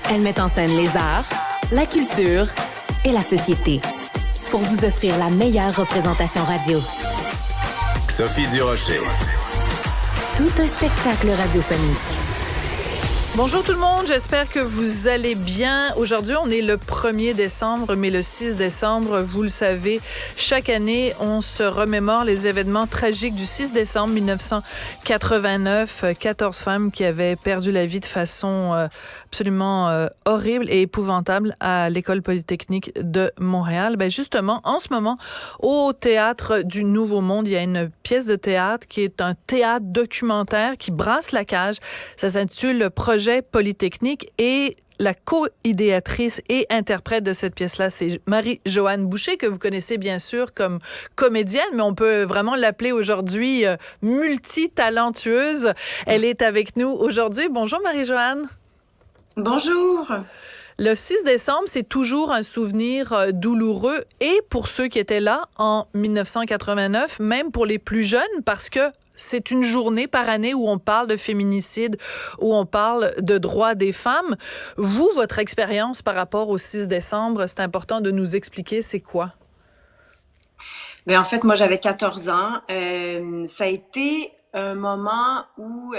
Elle met en scène les arts, la culture et la société pour vous offrir la meilleure représentation radio. Sophie Durocher. Tout un spectacle radiophonique. Bonjour tout le monde, j'espère que vous allez bien. Aujourd'hui, on est le 1er décembre, mais le 6 décembre, vous le savez, chaque année, on se remémore les événements tragiques du 6 décembre 1989. 14 femmes qui avaient perdu la vie de façon absolument horrible et épouvantable à l'École polytechnique de Montréal. Ben justement, en ce moment, au Théâtre du Nouveau Monde, il y a une pièce de théâtre qui est un théâtre documentaire qui brasse la cage. Ça s'intitule Le Projet Polytechnique et la co-idéatrice et interprète de cette pièce-là, c'est Marie-Joanne Boucher, que vous connaissez bien sûr comme comédienne, mais on peut vraiment l'appeler aujourd'hui multitalentueuse. Elle est avec nous aujourd'hui. Bonjour Marie-Joanne. Bonjour. Le 6 décembre, c'est toujours un souvenir douloureux et pour ceux qui étaient là en 1989, même pour les plus jeunes, parce que c'est une journée par année où on parle de féminicide, où on parle de droits des femmes. Vous, votre expérience par rapport au 6 décembre, c'est important de nous expliquer c'est quoi? Bien, en fait, moi, j'avais 14 ans. Ça a été un moment où...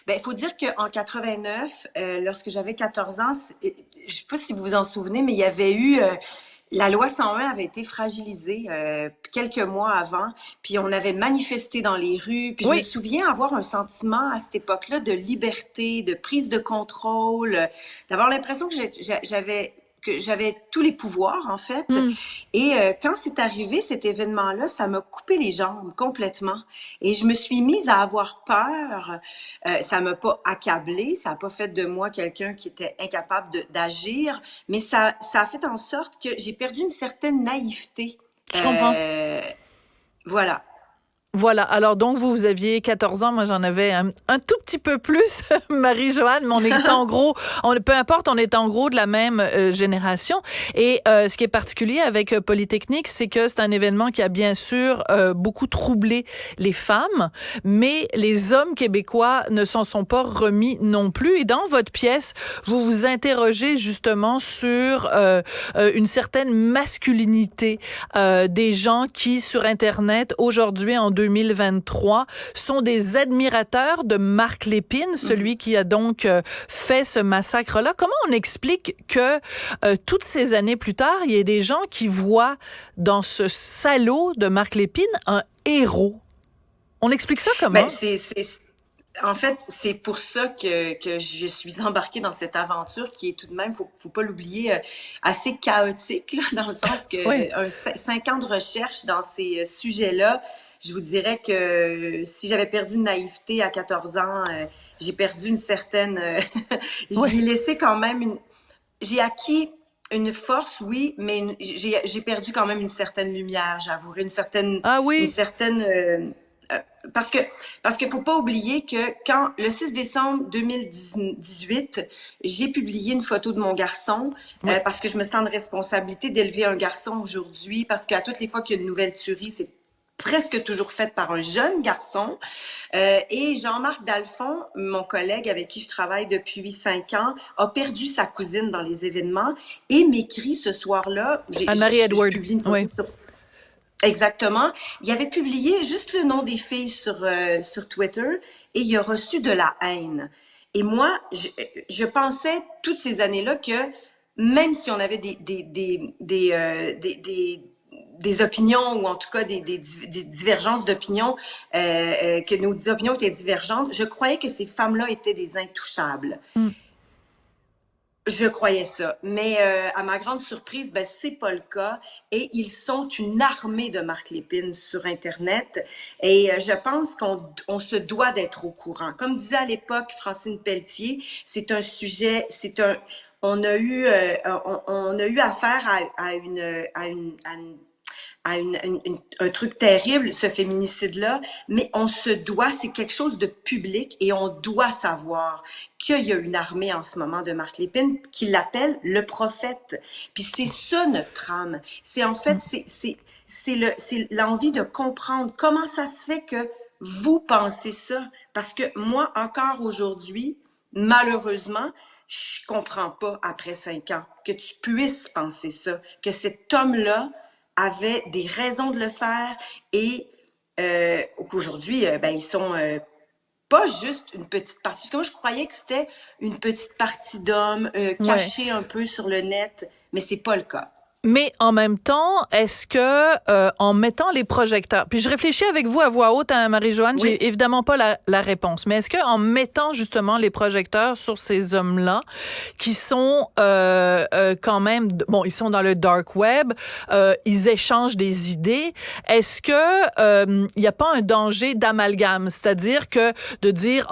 il faut dire qu'en 89, lorsque j'avais 14 ans, je ne sais pas si vous vous en souvenez, mais il y avait eu... La loi 101 avait été fragilisée quelques mois avant, puis on avait manifesté dans les rues, puis Oui. Je me souviens avoir un sentiment à cette époque-là de liberté, de prise de contrôle, d'avoir l'impression que j'avais tous les pouvoirs, en fait. Et quand c'est arrivé, cet événement-là, ça m'a coupé les jambes complètement. Et je me suis mise à avoir peur. Ça m'a pas accablée, ça a pas fait de moi quelqu'un qui était incapable d'agir, mais ça a fait en sorte que j'ai perdu une certaine naïveté. Je comprends. Voilà. Voilà. Alors, donc, vous aviez 14 ans. Moi, j'en avais un tout petit peu plus, Marie-Joanne, mais on est en gros, peu importe, on est en gros de la même génération. Et ce qui est particulier avec Polytechnique, c'est que c'est un événement qui a bien sûr beaucoup troublé les femmes, mais les hommes québécois ne s'en sont pas remis non plus. Et dans votre pièce, vous vous interrogez justement sur une certaine masculinité des gens qui, sur Internet, aujourd'hui, en 2023, sont des admirateurs de Marc Lépine, celui qui a donc fait ce massacre-là. Comment on explique que toutes ces années plus tard, il y ait des gens qui voient dans ce salaud de Marc Lépine un héros? On explique ça comment? En fait, c'est pour ça que je suis embarquée dans cette aventure qui est tout de même, faut pas l'oublier, assez chaotique, là, dans le sens que Oui. 5 ans de recherche dans ces sujets-là, je vous dirais que si j'avais perdu de naïveté à 14 ans, j'ai perdu une certaine... Oui. J'ai laissé quand même J'ai acquis une force, oui, mais j'ai perdu quand même une certaine lumière, j'avouerai, une certaine... Ah oui? Une certaine... parce que faut pas oublier que quand le 6 décembre 2018, j'ai publié une photo de mon garçon parce que je me sens de responsabilité d'élever un garçon aujourd'hui, parce qu'à toutes les fois qu'il y a une nouvelle tuerie, c'est presque toujours faite par un jeune garçon. Et Jean-Marc Dalphon, mon collègue avec qui je travaille depuis 5 ans, a perdu sa cousine dans les événements et m'écrit ce soir-là. Anne-Marie Edward. Je publie une photo Oui. Exactement. Il avait publié juste le nom des filles sur Twitter et il a reçu de la haine. Et moi, je pensais toutes ces années-là que même si on avait des opinions ou en tout cas des divergences d'opinions, que nos opinions étaient divergentes, je croyais que ces femmes-là étaient des intouchables. Je croyais ça, mais à ma grande surprise, c'est pas le cas et ils sont une armée de Marc Lépine sur Internet et je pense qu'on se doit d'être au courant. Comme disait à l'époque Francine Pelletier, c'est un sujet, on a eu affaire à un truc terrible, ce féminicide-là, mais on se doit, c'est quelque chose de public et on doit savoir qu'il y a une armée en ce moment de Marc Lépine qui l'appelle le prophète. Puis c'est ça notre âme. C'est en fait, c'est l'envie de comprendre comment ça se fait que vous pensez ça. Parce que moi, encore aujourd'hui, malheureusement, je comprends pas après 5 ans que tu puisses penser ça, que cet homme-là avait des raisons de le faire et qu'aujourd'hui, ben, ils sont pas juste une petite partie. Parce que moi, je croyais que c'était une petite partie d'hommes Ouais. cachée un peu sur le net, mais c'est pas le cas. Mais en même temps, est-ce que en mettant les projecteurs, puis je réfléchis avec vous à voix haute, hein, Marie-Joanne, Oui. j'ai évidemment pas la réponse, mais est-ce que en mettant justement les projecteurs sur ces hommes-là, qui sont quand même, bon, ils sont dans le dark web, ils échangent des idées, est-ce que il y a pas un danger d'amalgame, c'est-à-dire que de dire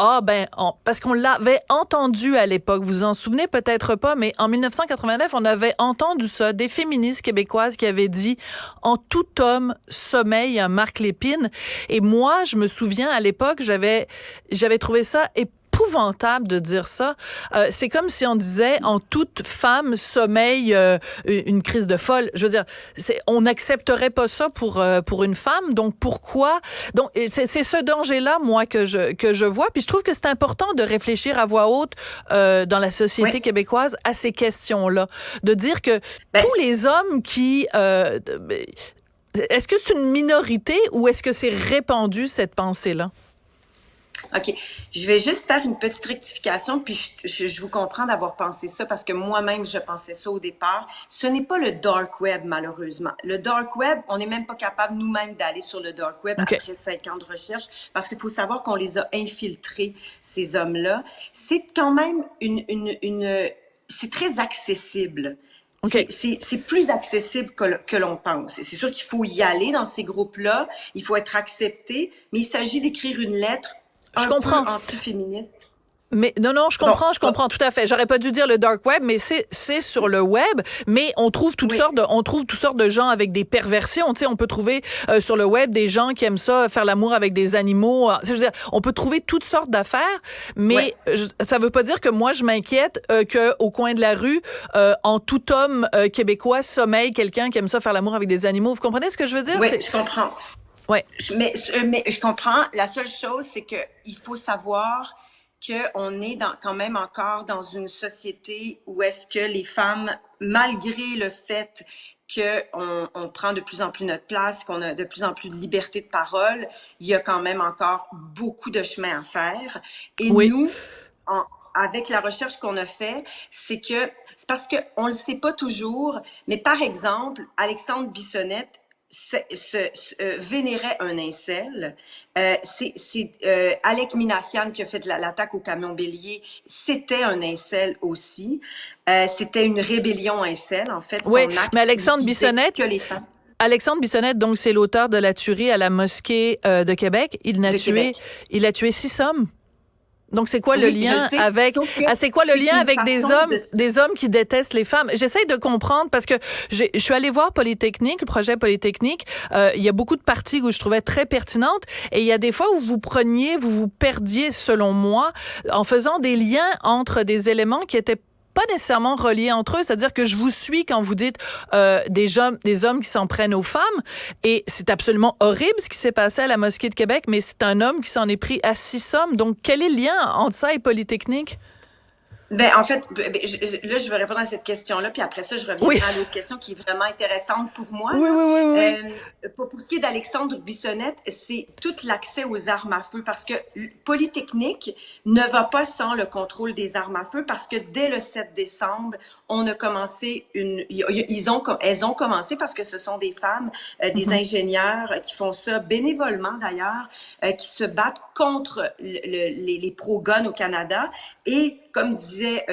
parce qu'on l'avait entendu à l'époque, vous vous en souvenez peut-être pas, mais en 1989, on avait entendu ça, des féministes québécoises qui avaient dit en tout homme sommeille un Marc Lépine. Et moi, je me souviens à l'époque, j'avais trouvé ça épouvantable de dire ça. C'est comme si on disait en toute femme sommeille une crise de folle. Je veux dire, on n'accepterait pas ça pour une femme. Donc pourquoi? Donc c'est ce danger-là, moi, que je vois. Puis je trouve que c'est important de réfléchir à voix haute dans la société Oui. québécoise à ces questions-là, de dire que Ben, tous les hommes qui est-ce que c'est une minorité ou est-ce que c'est répandu cette pensée-là? OK. Je vais juste faire une petite rectification, puis je vous comprends d'avoir pensé ça parce que moi-même, je pensais ça au départ. Ce n'est pas le dark web, malheureusement. Le dark web, on n'est même pas capable nous-mêmes d'aller sur le dark web OK. après 5 ans de recherche parce qu'il faut savoir qu'on les a infiltrés, ces hommes-là. C'est quand même c'est très accessible. OK. C'est plus accessible que l'on pense. C'est sûr qu'il faut y aller dans ces groupes-là, il faut être accepté, mais il s'agit d'écrire une lettre Je un comprends. peu anti-féministe. Mais non, je Bon, comprends tout à fait. J'aurais pas dû dire le dark web, mais c'est sur le web. Mais on trouve toutes oui, sortes de gens avec des perversions. Tu sais, on peut trouver sur le web des gens qui aiment ça faire l'amour avec des animaux. Je veux dire, on peut trouver toutes sortes d'affaires, mais ouais. ça veut pas dire que moi je m'inquiète que au coin de la rue, en tout homme québécois sommeille quelqu'un qui aime ça faire l'amour avec des animaux. Vous comprenez ce que je veux dire? Oui, je comprends. Ouais. Mais je comprends. La seule chose, c'est que il faut savoir qu'on est quand même encore dans une société où est-ce que les femmes, malgré le fait qu'on prend de plus en plus notre place, qu'on a de plus en plus de liberté de parole, il y a quand même encore beaucoup de chemin à faire. Et Oui. nous, avec la recherche qu'on a fait, c'est parce qu'on le sait pas toujours, mais par exemple, Alexandre Bissonnette vénérait un incel. C'est Alec Minassian qui a fait l'attaque au camion bélier. C'était un incel aussi. C'était une rébellion incel, en fait. Oui, Son acte mais Alexandre visait Bissonnette, que les femmes donc, c'est l'auteur de la tuerie à la mosquée de Québec. Il a de tué, Québec. il a tué 6 hommes. Donc, c'est quoi le Oui, je lien sais, avec, sauf que c'est quoi le c'est lien une avec façon de... des hommes qui détestent les femmes? J'essaie de comprendre parce que je suis allée voir Polytechnique, le projet Polytechnique. Il y a beaucoup de parties où je trouvais très pertinentes et il y a des fois où vous vous perdiez, selon moi, en faisant des liens entre des éléments qui étaient pas nécessairement reliés entre eux, c'est-à-dire que je vous suis quand vous dites des hommes qui s'en prennent aux femmes, et c'est absolument horrible ce qui s'est passé à la mosquée de Québec, mais c'est un homme qui s'en est pris à 6 hommes. Donc, quel est le lien entre ça et Polytechnique? Ben, en fait, là, je vais répondre à cette question-là, puis après ça, je reviendrai Oui. à l'autre question qui est vraiment intéressante pour moi. Oui, là. oui. Pour ce qui est d'Alexandre Bissonnette, c'est tout l'accès aux armes à feu, parce que Polytechnique ne va pas sans le contrôle des armes à feu, parce que dès le 7 décembre, on a commencé elles ont commencé, parce que ce sont des femmes, des ingénieurs qui font ça bénévolement d'ailleurs, qui se battent contre les pro-guns au Canada. Et comme disait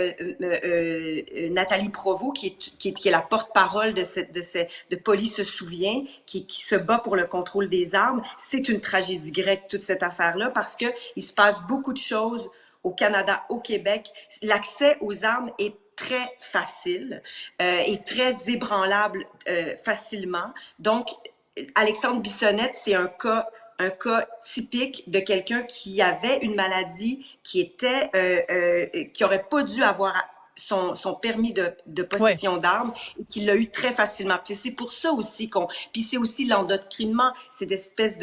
Nathalie Provost, qui est la porte-parole de Poly se souvient, qui se bat pour le contrôle des armes, c'est une tragédie grecque, toute cette affaire-là, parce que il se passe beaucoup de choses au Canada, au Québec. L'accès aux armes est très facile et très ébranlable facilement. Donc, Alexandre Bissonnette, c'est un cas typique de quelqu'un qui avait une maladie qui aurait pas dû avoir son permis de possession d'armes et qu'il l'a eu très facilement. Puis c'est pour ça aussi puis c'est aussi l'endoctrinement, c'est d'espèces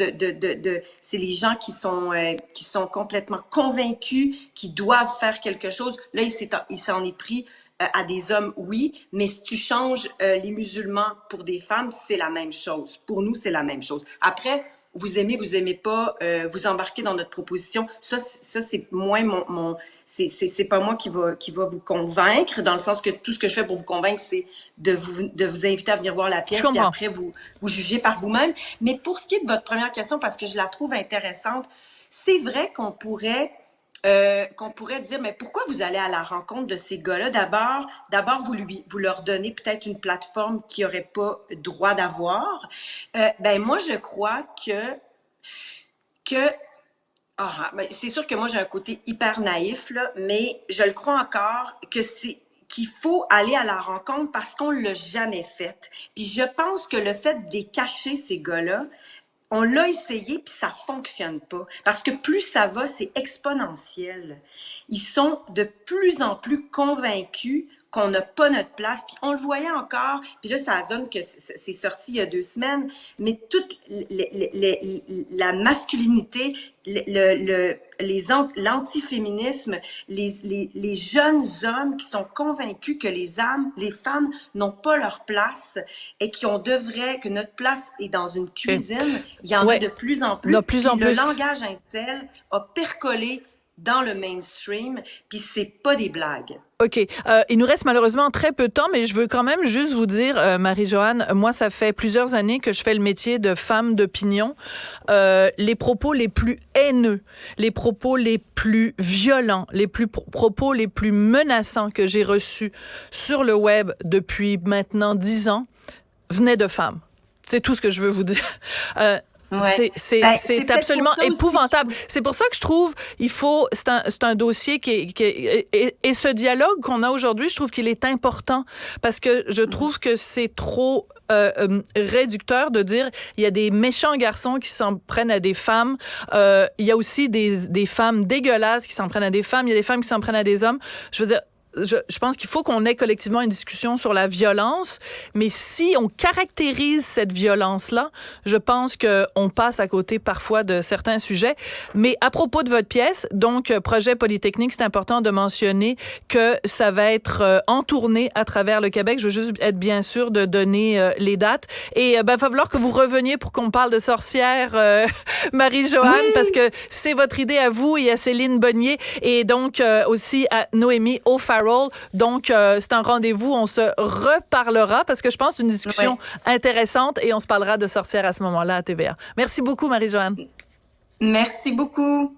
c'est les gens qui sont complètement convaincus qu'ils doivent faire quelque chose. Là, il s'en est pris à des hommes, oui, mais si tu changes les musulmans pour des femmes, c'est la même chose. Pour nous, c'est la même chose. Après, vous aimez pas, vous embarquez dans notre proposition. Ça c'est moins c'est pas moi qui va vous convaincre, dans le sens que tout ce que je fais pour vous convaincre, c'est de vous inviter à venir voir la pièce, puis après vous jugez par vous-même. Mais pour ce qui est de votre première question, parce que je la trouve intéressante, c'est vrai qu'on pourrait dire, mais pourquoi vous allez à la rencontre de ces gars-là? D'abord, vous leur donnez peut-être une plateforme qu'ils n'auraient pas droit d'avoir. Moi, je crois c'est sûr que moi, j'ai un côté hyper naïf, là, mais je le crois encore qu'il faut aller à la rencontre parce qu'on l'a jamais fait. Puis je pense que le fait de cacher ces gars-là, on l'a essayé, puis ça fonctionne pas. Parce que plus ça va, c'est exponentiel. Ils sont de plus en plus convaincus qu'on n'a pas notre place. Puis on le voyait encore, puis là, ça donne que c'est sorti il y a 2 semaines, mais toute la masculinité, l'antiféminisme, les jeunes hommes qui sont convaincus que les femmes n'ont pas leur place et que notre place est dans une cuisine, il y en a de plus en plus. Le langage incel a percolé dans le mainstream, puis c'est pas des blagues. OK. Il nous reste malheureusement très peu de temps, mais je veux quand même juste vous dire, Marie-Joanne, moi, ça fait plusieurs années que je fais le métier de femme d'opinion. Les propos les plus haineux, les propos les plus violents, propos les plus menaçants que j'ai reçus sur le web depuis maintenant 10 ans venaient de femmes. C'est tout ce que je veux vous dire. Ouais. C'est absolument épouvantable. C'est pour ça que je trouve c'est un dossier et ce dialogue qu'on a aujourd'hui, je trouve qu'il est important parce que je trouve que c'est trop réducteur de dire il y a des méchants garçons qui s'en prennent à des femmes, il y a aussi des femmes dégueulasses qui s'en prennent à des femmes, il y a des femmes qui s'en prennent à des hommes. Je veux dire, je pense qu'il faut qu'on ait collectivement une discussion sur la violence, mais si on caractérise cette violence-là, je pense qu'on passe à côté parfois de certains sujets. Mais à propos de votre pièce, donc projet Polytechnique, c'est important de mentionner que ça va être en tournée à travers le Québec. Je veux juste être bien sûr de donner les dates. Et il va falloir que vous reveniez pour qu'on parle de sorcières, Marie-Joanne, oui, parce que c'est votre idée à vous et à Céline Bonnier et donc aussi à Noémie O'Farrell. Donc, c'est un rendez-vous. On se reparlera parce que je pense que c'est une discussion intéressante et on se parlera de sorcières à ce moment-là à TVA. Merci beaucoup, Marie-Joanne. Merci beaucoup.